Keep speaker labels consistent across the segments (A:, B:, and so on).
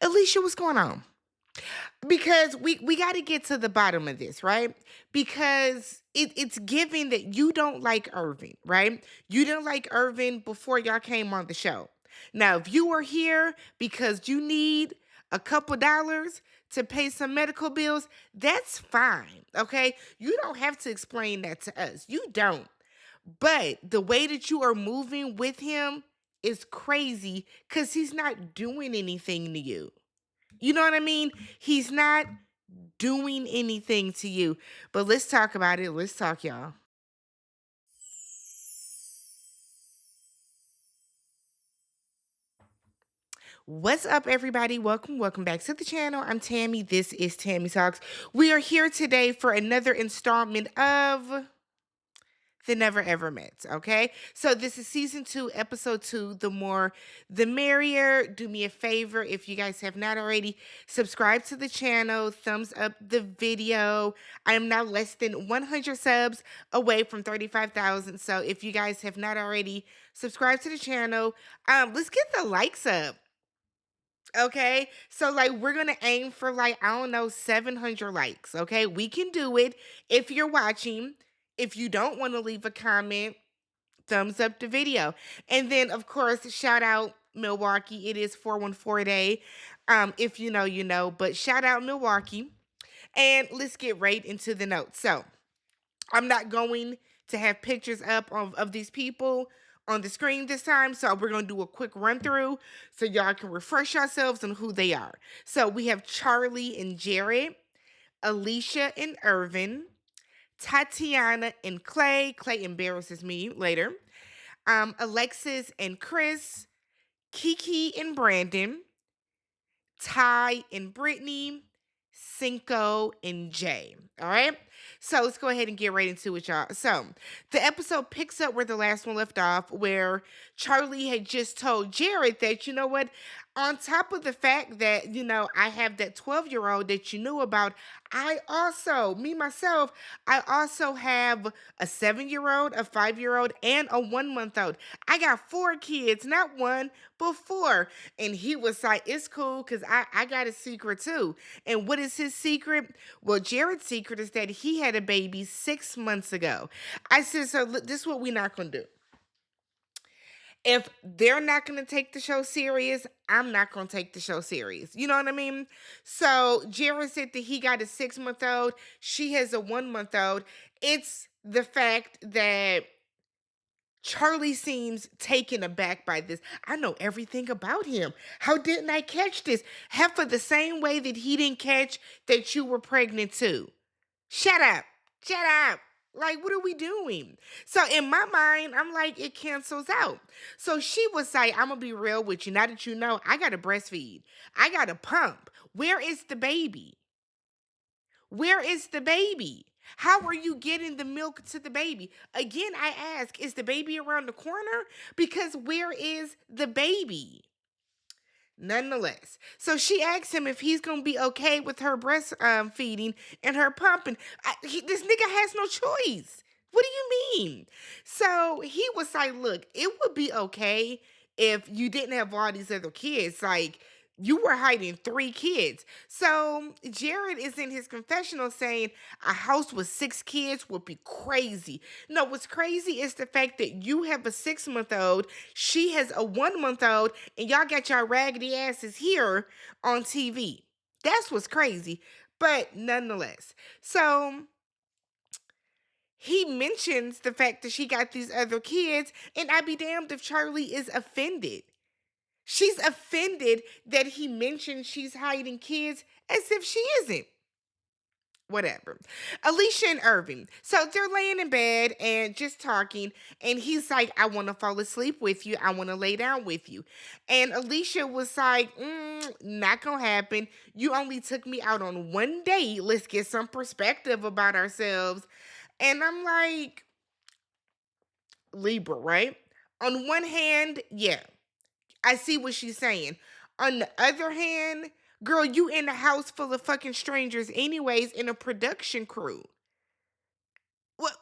A: Alicia, what's going on? Because we got to get to the bottom of this, right? Because it's giving that you don't like Irving, right? You didn't like Irving before y'all came on the show. Now, if you are here because you need a couple dollars to pay some medical bills, that's fine, okay? You don't have to explain that to us. You don't. But the way that you are moving with him is crazy because he's not doing anything to you. You know what I mean? He's not doing anything to you. But let's talk about it. Let's talk, y'all. What's up, everybody? Welcome back to the channel. I'm Tammy. This is Tammy Talks. We are here today for another installment of The Never Ever Met. Okay, so this is season 2, episode 2. The More the Merrier. Do me a favor, if you guys have not already, subscribe to the channel, thumbs up the video. I am now less than 100 subs away from 35,000. So if you guys have not already subscribed to the channel, let's get the likes up. Okay, so like we're gonna aim for, like, I don't know, 700 likes. Okay, we can do it. If you're watching, if you don't want to leave a comment, thumbs up the video. And then, of course, shout out Milwaukee. It is 414 day. If you know, you know, but shout out Milwaukee. And let's get right into the notes. So I'm not going to have pictures up of these people on the screen this time. So we're going to do a quick run through so y'all can refresh yourselves on who they are. So we have Charlie and Jared, Alicia and Irvin, Tatiana and Clay. Clay embarrasses me later. Alexis and Chris, Kiki and Brandon, Ty and Brittany, Cinco and Jay. All right. So let's go ahead and get right into it, y'all. So the episode picks up where the last one left off, where Charlie had just told Jared that, you know what, on top of the fact that, I have that 12-year-old that you knew about, I also, me myself, I also have a 7-year-old, a 5-year-old, and a 1-month-old. I got 4 kids, not one, but 4. And he was like, it's cool because I got a secret too. And what is his secret? Well, Jared's secret is that he had a baby 6 months ago. I said, so look, this is what we're not going to do. If they're not going to take the show serious, I'm not going to take the show serious. You know what I mean? So Jared said that he got a 6-month-old. She has a 1-month-old. It's the fact that Charlie seems taken aback by this. I know everything about him. How didn't I catch this? Half of the same way that he didn't catch that you were pregnant too. Shut up. Shut up. Like, what are we doing? So in my mind, I'm like, it cancels out. So she was like, I'm going to be real with you. Now that you know, I got to breastfeed. I got to pump. Where is the baby? Where is the baby? How are you getting the milk to the baby? Again, I ask, is the baby around the corner? Because where is the baby? Nonetheless, so she asked him if he's gonna be okay with her breast feeding and her pumping. This nigga has no choice. What do you mean? So he was like, "Look, it would be okay if you didn't have all these other kids. Like, you were hiding 3 kids." So Jared is in his confessional saying a house with 6 kids would be crazy. No, what's crazy is the fact that you have a 6-month-old, she has a 1-month-old, and y'all got your raggedy asses here on TV. That's what's crazy. But nonetheless, so he mentions the fact that she got these other kids, and I'd be damned if Charlie is offended. She's offended that he mentioned she's hiding kids as if she isn't. Whatever. Alicia and Irving. So they're laying in bed and just talking. And he's like, I want to fall asleep with you. I want to lay down with you. And Alicia was like, not going to happen. You only took me out on one date. Let's get some perspective about ourselves. And I'm like, Libra, right? On one hand, yeah, I see what she's saying. On the other hand, girl, you in a house full of fucking strangers anyways in a production crew. What?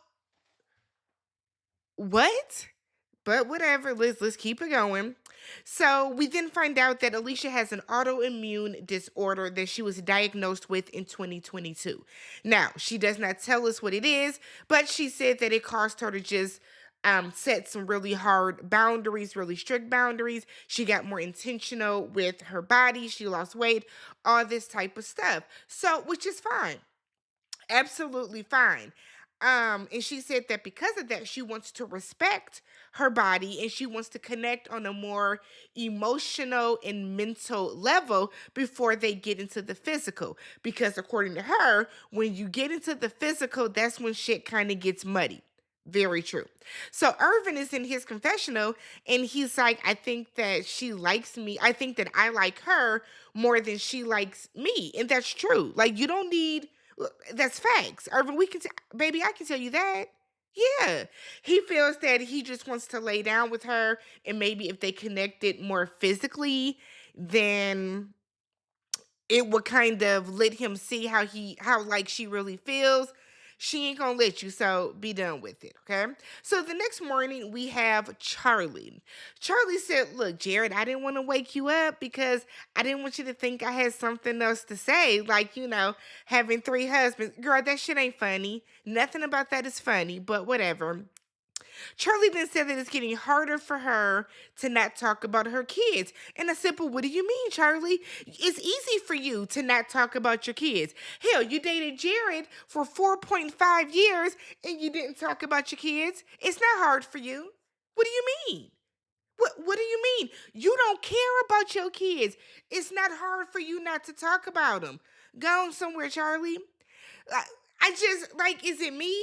A: What? But whatever, let's keep it going. So we then find out that Alicia has an autoimmune disorder that she was diagnosed with in 2022. Now, she does not tell us what it is, but she said that it caused her to just set some really hard boundaries, really strict boundaries. She got more intentional with her body. She lost weight, all this type of stuff. So, which is fine, absolutely fine. And she said that because of that, she wants to respect her body and she wants to connect on a more emotional and mental level before they get into the physical. Because according to her, when you get into the physical, that's when shit kind of gets muddy. Very true. So Irvin is in his confessional and he's like, I think that she likes me. I think that I like her more than she likes me. And that's true. Like, you don't need, that's facts. Irvin, baby, I can tell you that. Yeah. He feels that he just wants to lay down with her and maybe if they connected more physically, then it would kind of let him see how like she really feels. She ain't gonna let you, so be done with it, okay? So the next morning we have Charlie. Charlie said, look, Jared, I didn't want to wake you up because I didn't want you to think I had something else to say, like, having three husbands. Girl, that shit ain't funny. Nothing about that is funny, but whatever. Charlie then said that it's getting harder for her to not talk about her kids. And I said, but what do you mean, Charlie? It's easy for you to not talk about your kids. Hell, you dated Jared for 4.5 years and you didn't talk about your kids. It's not hard for you. What do you mean? What do you mean? You don't care about your kids. It's not hard for you not to talk about them. Go on somewhere, Charlie. I, I just, like, is it me?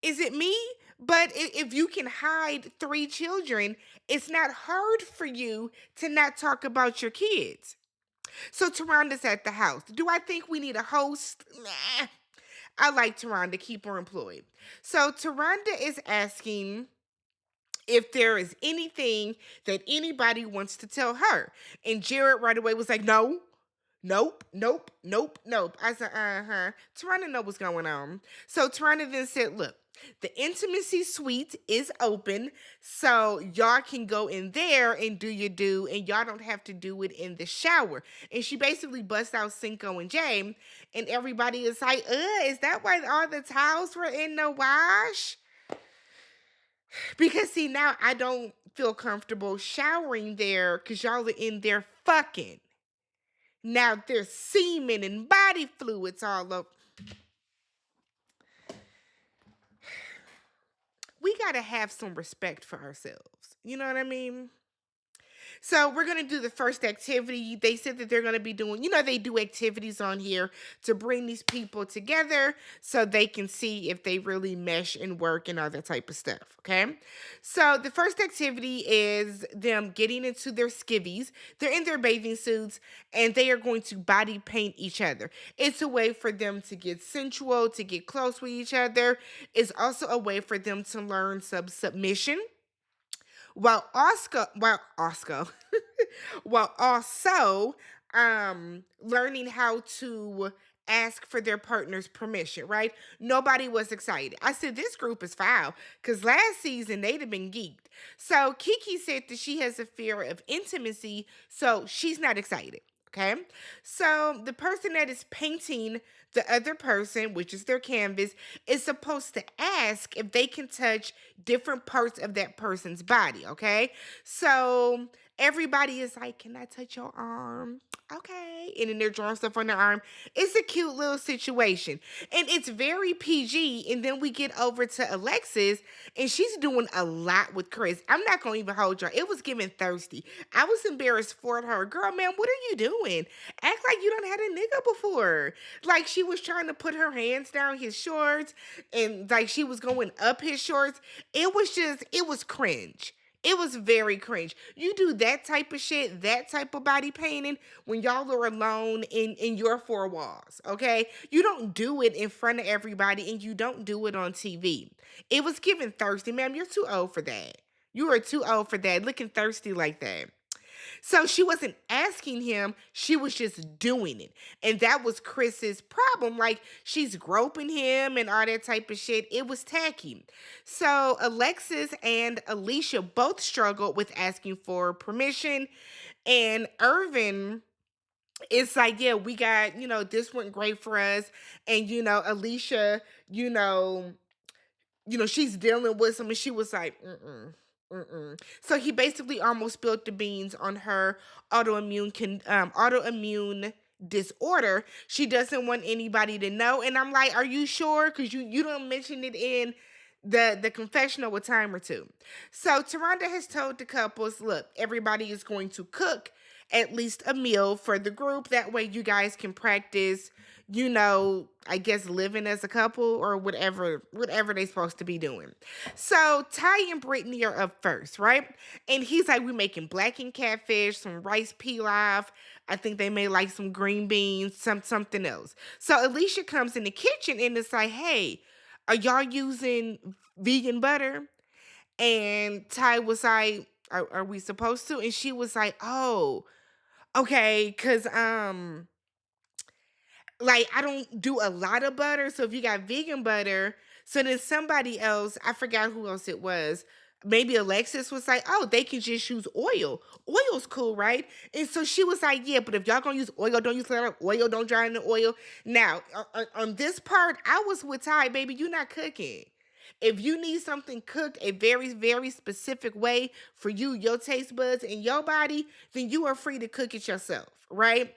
A: Is it me? But if you can hide three children, it's not hard for you to not talk about your kids. So Taronda's at the house. Do I think we need a host? Nah. I like Taronda, keep her employed. So Taronda is asking if there is anything that anybody wants to tell her. And Jared right away was like, no, nope, nope, nope, nope. I said, uh-huh. Taronda know what's going on. So Taronda then said, look, the intimacy suite is open, so y'all can go in there and do your do, and y'all don't have to do it in the shower. And she basically busts out Cinco and Jay, and everybody is like, is that why all the towels were in the wash? Because see, now I don't feel comfortable showering there because y'all are in there fucking. Now there's semen and body fluids all over. We gotta have some respect for ourselves. You know what I mean? So we're gonna do the first activity. They said that they're gonna be doing, they do activities on here to bring these people together so they can see if they really mesh and work and all that type of stuff. Okay. So the first activity is them getting into their skivvies. They're in their bathing suits and they are going to body paint each other. It's a way for them to get sensual, to get close with each other. It's also a way for them to learn some submission while while also learning how to ask for their partner's permission, right? Nobody was excited. I said this group is foul because last season they'd have been geeked. So Kiki said that she has a fear of intimacy, so she's not excited. Okay. So the person that is painting the other person, which is their canvas, is supposed to ask if they can touch different parts of that person's body. Okay. So everybody is like, can I touch your arm? Okay. And then they're drawing stuff on their arm. It's a cute little situation. And it's very PG. And then we get over to Alexis, and she's doing a lot with Chris. I'm not going to even hold y'all. It was giving thirsty. I was embarrassed for her. Girl, man, what are you doing? Act like you don't had a nigga before. Like she was trying to put her hands down his shorts and like she was going up his shorts. It was cringe. It was very cringe. You do that type of shit, that type of body painting when y'all are alone in your four walls, okay? You don't do it in front of everybody and you don't do it on TV. It was giving thirsty. Ma'am, you're too old for that. You are too old for that, looking thirsty like that. So she wasn't asking him, she was just doing it. And that was Chris's problem. Like she's groping him and all that type of shit. It was tacky. So Alexis and Alicia both struggled with asking for permission. And Irvin it's like, yeah, we got, this went great for us. And, Alicia, you know, she's dealing with some, and she was like, mm-mm, mm-mm. So he basically almost spilled the beans on her autoimmune disorder. She doesn't want anybody to know, and I'm like, are you sure? Because you don't mention it in the confessional a time or two. So Taronda has told the couples, look, everybody is going to cook at least a meal for the group. That way, you guys can practice I guess living as a couple or whatever they're supposed to be doing. So Ty and Brittany are up first, right? And he's like, we're making blackened catfish, some rice pilaf. I think they made like some green beans, something else. So Alicia comes in the kitchen and it's like, hey, are y'all using vegan butter? And Ty was like, are we supposed to? And she was like, oh, okay, cause like I don't do a lot of butter. So if you got vegan butter, so then somebody else, I forgot who else it was. Maybe Alexis was like, oh, they can just use oil. Oil's cool, right? And so she was like, yeah, but if y'all gonna use oil, don't use a lot of oil, don't dry in the oil. Now, on this part, I was with Ty, baby, you're not cooking. If you need something cooked a very, very specific way for you, your taste buds, and your body, then you are free to cook it yourself, right?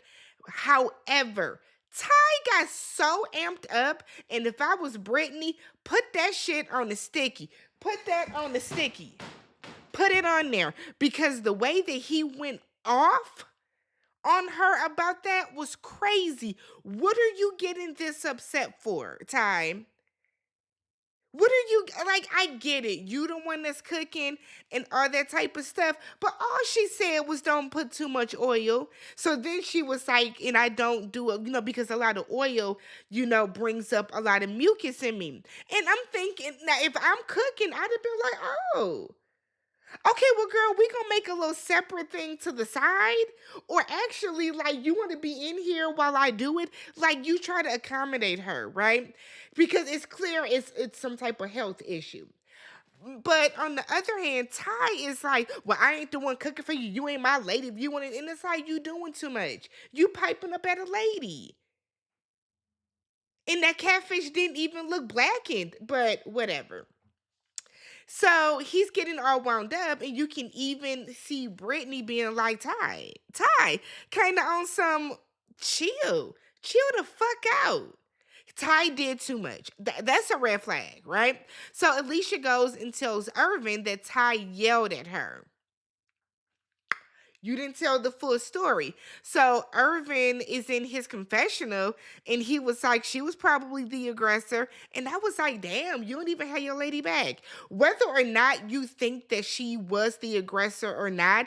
A: However, Ty got so amped up, and if I was Brittany, put that shit on the sticky. Put that on the sticky. Put it on there. Because the way that he went off on her about that was crazy. What are you getting this upset for, Ty? What are you like? I get it. You the one that's cooking and all that type of stuff. But all she said was don't put too much oil. So then she was like, and I don't do it, because a lot of oil, brings up a lot of mucus in me. And I'm thinking, now if I'm cooking, I'd have been like, oh. Okay, well, girl, we gonna make a little separate thing to the side, or actually, like, you want to be in here while I do it, like, you try to accommodate her, right? Because it's clear it's some type of health issue. But on the other hand, Ty is like, well, I ain't the one cooking for you. You ain't my lady. If you want it, and it's like you doing too much. You piping up at a lady, and that catfish didn't even look blackened. But whatever. So he's getting all wound up, and you can even see Brittany being like, Ty, kind of on some chill the fuck out. Ty did too much. That's a red flag, right? So Alicia goes and tells Irvin that Ty yelled at her. You didn't tell the full story. So Irvin is in his confessional and he was like, she was probably the aggressor. And I was like, damn, you don't even have your lady back. Whether or not you think that she was the aggressor or not,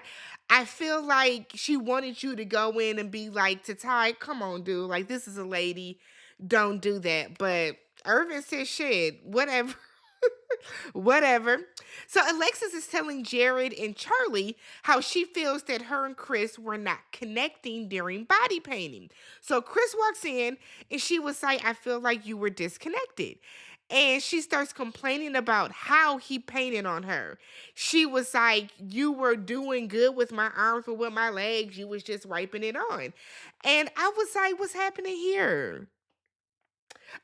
A: I feel like she wanted you to go in and be like to Ty, come on, dude. Like, this is a lady. Don't do that. But Irvin said, shit, whatever. Whatever. So Alexis is telling Jared and Charlie how she feels that her and Chris were not connecting during body painting. So Chris walks in and she was like, I feel like you were disconnected. And she starts complaining about how he painted on her. She was like, you were doing good with my arms or with my legs. You was just wiping it on. And I was like, what's happening here?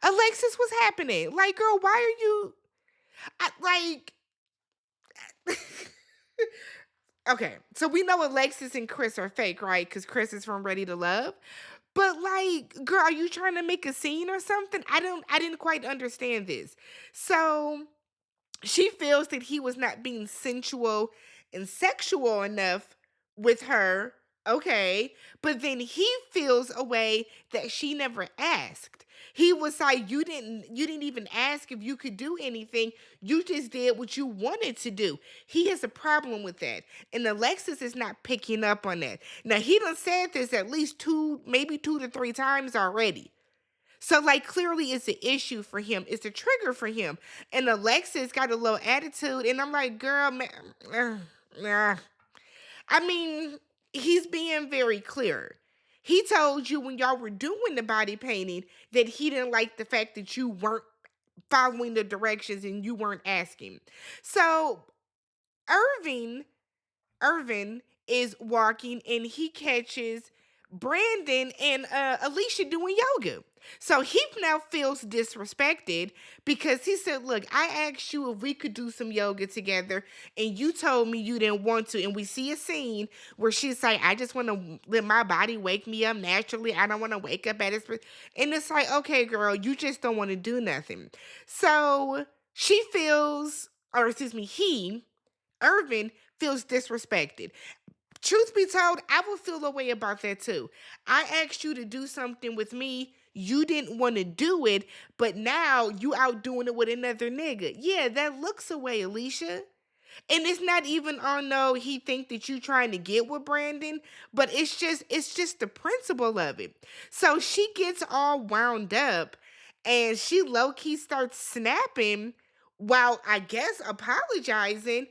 A: Alexis, what's happening? Like, girl, why are you like okay, so we know Alexis and Chris are fake, right? Because Chris is from Ready to Love. But like, girl, are you trying to make a scene or something? I didn't quite understand this. So she feels that he was not being sensual and sexual enough with her. Okay. But then he feels a way that she never asked. He was like, you didn't even ask if you could do anything. You just did what you wanted to do. He has a problem with that. And Alexis is not picking up on that. Now he done said this at least maybe 2 to 3 times already. So, like, clearly it's an issue for him. It's a trigger for him. And Alexis got a low attitude. And I'm like, girl, man, nah. I mean, He's being very clear. He told you when y'all were doing the body painting that he didn't like the fact that you weren't following the directions and you weren't asking. So Irving Irvin is walking and he catches Brandon and Alicia doing yoga. So he now feels disrespected because he said, "Look, I asked you if we could do some yoga together, and you told me you didn't want to." And we see a scene where she's like, "I just want to let my body wake me up naturally. I don't want to wake up at it." And it's like, "Okay, girl, you just don't want to do nothing." So she feels, or excuse me, Irvin feels disrespected. Truth be told, I would feel a way about that too. I asked you to do something with me. You didn't want to do it, but now you out doing it with another nigga. Yeah, that looks away, Alicia. And it's not even on no he think that you trying to get with Brandon, but it's just the principle of it. So she gets all wound up and she low key starts snapping while I guess apologizing,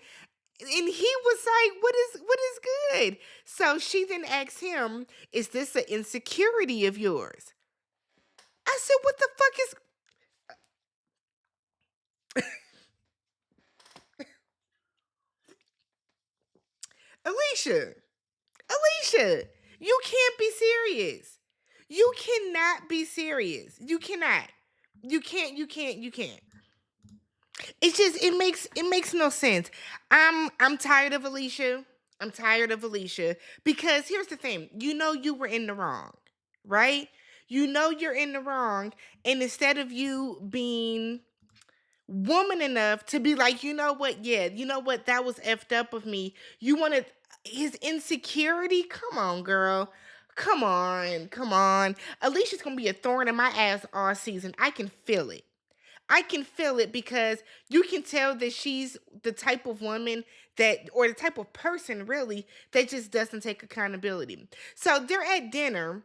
A: and he was like, "What is good?" So she then asked him, "Is this an insecurity of yours?" I said, "What the fuck is Alicia? Alicia, you can't be serious. You cannot be serious. You cannot. You can't. It makes no sense. I'm tired of Alicia. I'm tired of Alicia because here's the thing. You know you were in the wrong, right? You know you're in the wrong, and instead of you being woman enough to be like, you know what? Yeah, you know what? That was effed up of me. You wanted his insecurity? Come on, girl. Come on. Come on. Alicia's gonna be a thorn in my ass all season. I can feel it. I can feel it because you can tell that she's the type of woman that, or the type of person really, that just doesn't take accountability. So they're at dinner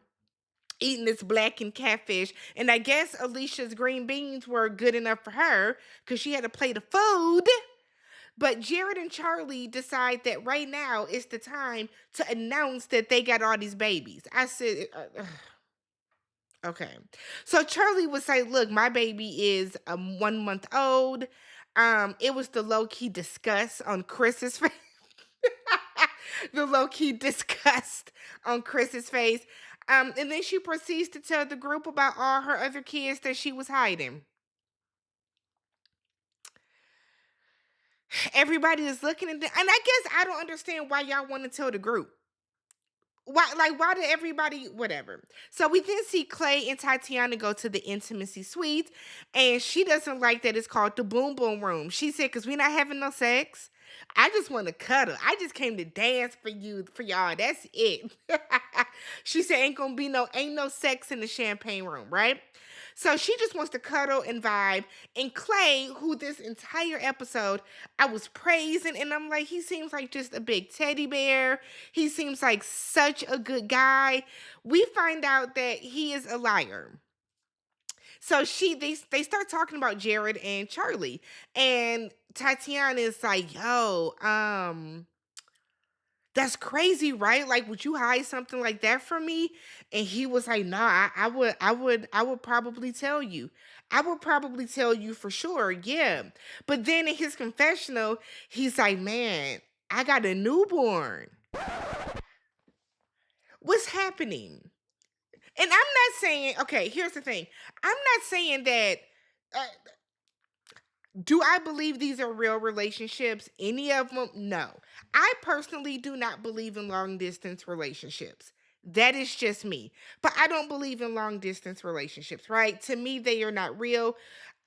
A: eating this blackened catfish, and I guess Alicia's green beans were good enough for her because she had a plate of food. But Jared and Charlie decide that right now is the time to announce that they got all these babies. I said, okay. So Charlie would say, "Look, my baby is 1 month old." It was the low key disgust on Chris's face. The low key disgust on Chris's face. And then she proceeds to tell the group about all her other kids that she was hiding. Everybody is looking at them, and I guess I don't understand why y'all want to tell the group. Why did everybody whatever? So we then see Clay and Tatiana go to the intimacy suite, and she doesn't like that it's called the boom boom room. She said, "Cause we're not having no sex. I just want to cuddle. I just came to dance for you, for y'all. That's it." She said, ain't no sex in the champagne room, right? So she just wants to cuddle and vibe. And Clay, who this entire episode I was praising, and I'm like, he seems like just a big teddy bear. He seems like such a good guy. We find out that he is a liar. So they start talking about Jared and Charlie, and Tatiana is like, "Yo, that's crazy, right? Like, would you hide something like that from me?" And he was like, "Nah, I would probably tell you. I would probably tell you for sure, yeah." But then in his confessional, he's like, "Man, I got a newborn. What's happening?" And I'm not saying, okay, here's the thing. I'm not saying that. Uh, do I believe these are real relationships? Any of them? No. I personally do not believe in long distance relationships. That is just me. But I don't believe in long distance relationships, right? To me, they are not real.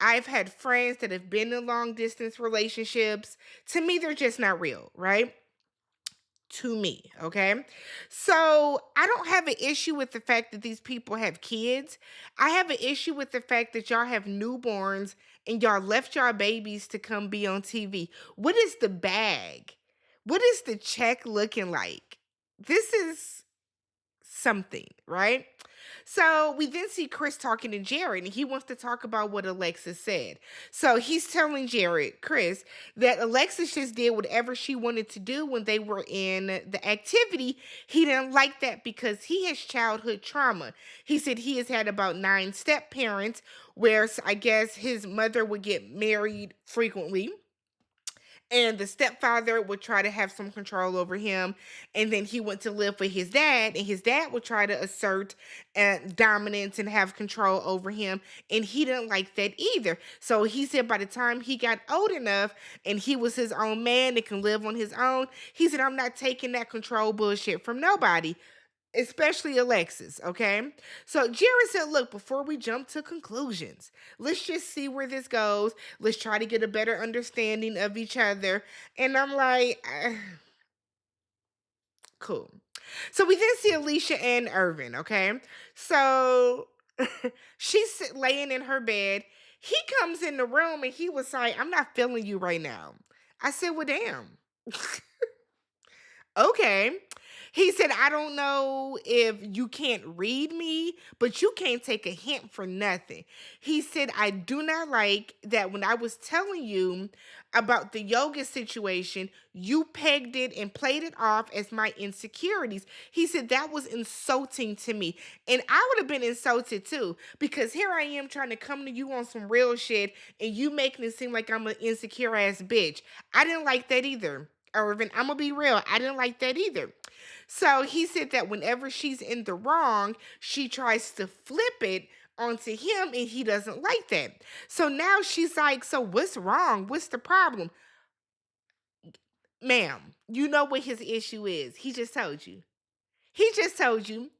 A: I've had friends that have been in long distance relationships. To me, they're just not real, right? To me, okay? So I don't have an issue with the fact that these people have kids. I have an issue with the fact that y'all have newborns and y'all left y'all babies to come be on TV. What is the bag? What is the check looking like? This is something, right? So we then see Chris talking to Jared, and he wants to talk about what Alexis said. So he's telling Jared, Chris, that Alexis just did whatever she wanted to do when they were in the activity. He didn't like that because he has childhood trauma. He said he has had about 9 step parents where I guess his mother would get married frequently, and the stepfather would try to have some control over him, and then he went to live with his dad, and his dad would try to assert dominance and have control over him, and he didn't like that either. So he said by the time he got old enough and he was his own man and can live on his own, he said, I'm not taking that control bullshit from nobody, especially Alexis, okay? So Jerry said, look, before we jump to conclusions, let's just see where this goes. Let's try to get a better understanding of each other. And I'm like, cool. So we then see Alicia and Irvin, okay? So she's laying in her bed. He comes in the room and he was like, I'm not feeling you right now. I said, well, damn. Okay. He said, I don't know if you can't read me, but you can't take a hint for nothing. He said, I do not like that when I was telling you about the yoga situation, you pegged it and played it off as my insecurities. He said, that was insulting to me. And I would have been insulted too, because here I am trying to come to you on some real shit and you making it seem like I'm an insecure ass bitch. I didn't like that either. Irvin, I'm gonna be real. I didn't like that either. So he said that whenever she's in the wrong, she tries to flip it onto him and he doesn't like that. So now she's like, so what's wrong? What's the problem? Ma'am, you know what his issue is. He just told you. He just told you.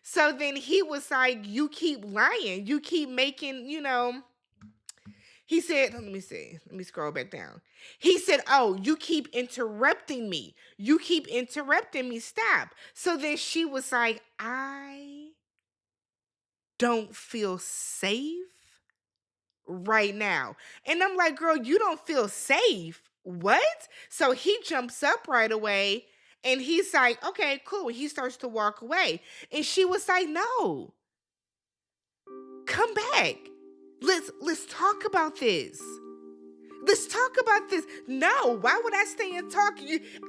A: So then he was like, you keep lying. You keep making, he said, let me see. Let me scroll back down. He said, oh, you keep interrupting me. You keep interrupting me. Stop. So then she was like, I don't feel safe right now. And I'm like, girl, you don't feel safe. What? So he jumps up right away and he's like, okay, cool. He starts to walk away. And she was like, no, come back. Let's talk about this. Let's talk about this. No, why would I stay and talk?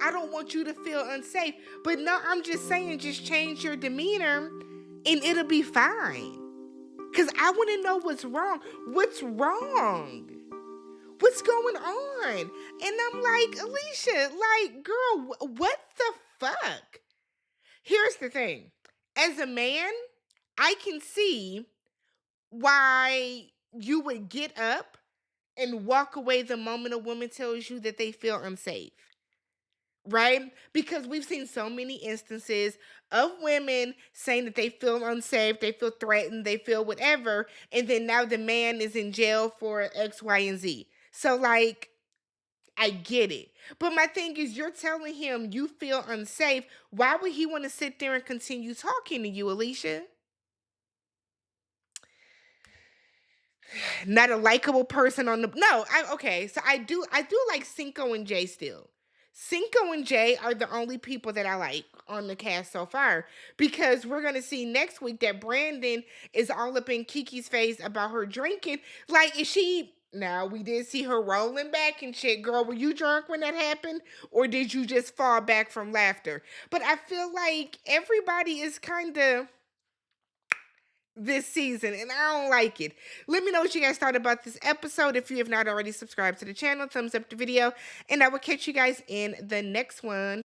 A: I don't want you to feel unsafe. But no, I'm just saying, just change your demeanor and it'll be fine. Because I want to know what's wrong. What's wrong? What's going on? And I'm like, Alicia, like, girl, what the fuck? Here's the thing. As a man, I can see why you would get up and walk away the moment a woman tells you that they feel unsafe, right? Because we've seen so many instances of women saying that they feel unsafe, they feel threatened, they feel whatever, and then now the man is in jail for X, Y, and Z. So, like, I get it. But my thing is, you're telling him you feel unsafe. Why would he want to sit there and continue talking to you, Alicia? Not a likable person on the okay. So I do like Cinco and Jay still. Cinco and Jay are the only people that I like on the cast so far, because we're gonna see next week that Brandon is all up in Kiki's face about her drinking. Like, is she now? We did see her rolling back and shit. Girl, were you drunk when that happened, or did you just fall back from laughter? But I feel like everybody is kind of this season, and I don't like it. Let me know what you guys thought about this episode. If you have not already subscribed to the channel, thumbs up the video, and I will catch you guys in the next one.